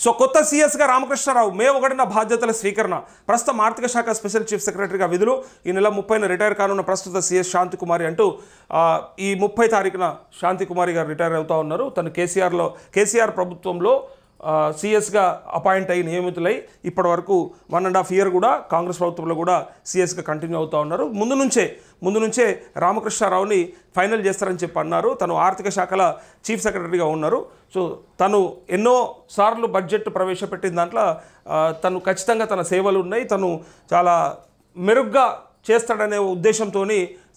So కొత్త సీఎస్గా రామకృష్ణారావు మే 1న బాధ్యతల స్వీకరణ. ప్రస్తుతం ఆర్థిక శాఖ స్పెషల్ చీఫ్ సెక్రటరీగా విధులు. ఈ నెల 30న రిటైర్ కానున్న ప్రస్తుత సీఎస్ శాంతికుమారి అంటూ ఈ 30 తారీఖున శాంతికుమారి గారు రిటైర్ అవుతూ ఉన్నారు. తను కేసీఆర్ ప్రభుత్వంలో సీఎస్గా అపాయింట్ అయ్యి నియమితులై ఇప్పటి వరకు 1.5 year కూడా కాంగ్రెస్ ప్రభుత్వంలో కూడా సీఎస్గా కంటిన్యూ అవుతూ ఉన్నారు. ముందు నుంచే రామకృష్ణారావుని ఫైనల్ చేస్తారని చెప్పి అన్నారు. తను ఆర్థిక శాఖల చీఫ్ సెక్రటరీగా ఉన్నారు. సో తను ఎన్నో సార్లు బడ్జెట్ ప్రవేశపెట్టిన దాంట్లో తను ఖచ్చితంగా తన సేవలు ఉన్నాయి. తను చాలా మెరుగ్గా చేస్తాడనే ఉద్దేశంతో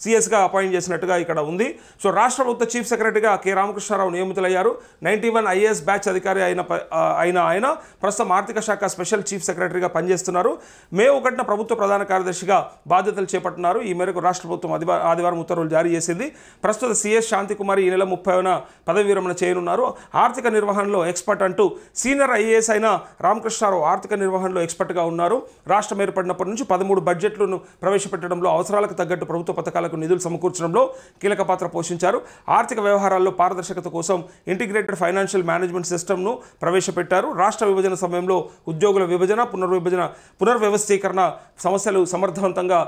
సీఎస్గా అపాయింట్ చేసినట్టుగా ఇక్కడ ఉంది. సో రాష్ట్ర ప్రభుత్వ చీఫ్ సెక్రటరీగా కె రామకృష్ణారావు నియమితులయ్యారు. 91 IAS బ్యాచ్ అధికారి అయిన ఆయన ప్రస్తుతం ఆర్థిక శాఖ స్పెషల్ చీఫ్ సెక్రటరీగా పనిచేస్తున్నారు. మే 1న ప్రభుత్వ ప్రధాన కార్యదర్శిగా బాధ్యతలు చేపట్టినారు. ఈ మేరకు రాష్ట్ర ప్రభుత్వం ఆదివారం ఉత్తర్వులు జారీ చేసింది. ప్రస్తుత సీఎస్ శాంతికుమారి ఈ నెల 30న పదవి విరమణ చేయనున్నారు. ఆర్థిక నిర్వహణలో ఎక్స్పర్ట్ అంటూ సీనియర్ IAS అయిన రామకృష్ణారావు ఆర్థిక నిర్వహణలో ఎక్స్పర్ట్గా ఉన్నారు. రాష్ట్రం ఏర్పడినప్పటి నుంచి 13 బడ్జెట్లను ప్రవేశపెట్టడంలో అవసరాలకు తగ్గట్టు ప్రభుత్వ పథకాలకు నిధులు సమకూర్చడంలో కీలక పాత్ర పోషించారు. ఆర్థిక వ్యవహారాల్లో పారదర్శకత కోసం ఇంటిగ్రేటెడ్ ఫైనాన్షియల్ మేనేజ్మెంట్ సిస్టమ్ను ప్రవేశపెట్టారు. రాష్ట్ర విభజన సమయంలో ఉద్యోగుల విభజన, పునర్వ్యవస్థీకరణ సమస్యలు సమర్థవంతంగా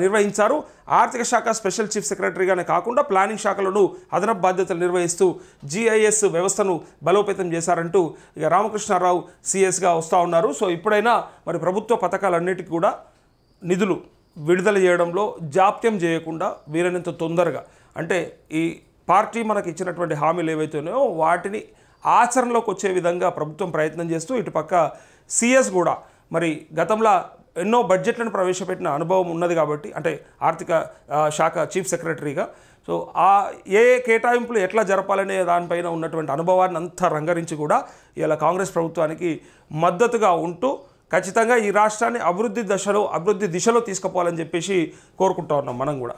నిర్వహించారు. ఆర్థిక శాఖ స్పెషల్ చీఫ్ సెక్రటరీగానే కాకుండా ప్లానింగ్ శాఖలను అదనపు బాధ్యతలు నిర్వహిస్తూ GIS వ్యవస్థను బలోపేతం చేశారంటూ ఇక రామకృష్ణారావు సీఎస్గా వస్తూ ఉన్నారు. సో ఇప్పుడైనా మరి ప్రభుత్వ పథకాలన్నిటికీ కూడా నిధులు విడుదల చేయడంలో జాప్యం చేయకుండా వీలైనంత తొందరగా, అంటే ఈ పార్టీ మనకు ఇచ్చినటువంటి హామీలు ఏవైతున్నాయో వాటిని ఆచరణలోకి వచ్చే విధంగా ప్రభుత్వం ప్రయత్నం చేస్తూ ఇటుపక్క సీఎస్ కూడా మరి గతంలో ఎన్నో బడ్జెట్లను ప్రవేశపెట్టిన అనుభవం ఉన్నది కాబట్టి, అంటే ఆర్థిక శాఖ చీఫ్ సెక్రటరీగా, సో ఏ కేటాయింపులు ఎట్లా జరపాలనే దానిపైన ఉన్నటువంటి అనుభవాన్ని అంతా రంగరించి కూడా ఇలా కాంగ్రెస్ ప్రభుత్వానికి మద్దతుగా ఉంటూ ఖచ్చితంగా ఈ రాష్ట్రాన్ని అభివృద్ధి దిశలో తీసుకుపోవాలని చెప్పేసి కోరుకుంటా ఉన్నాం మనం కూడా.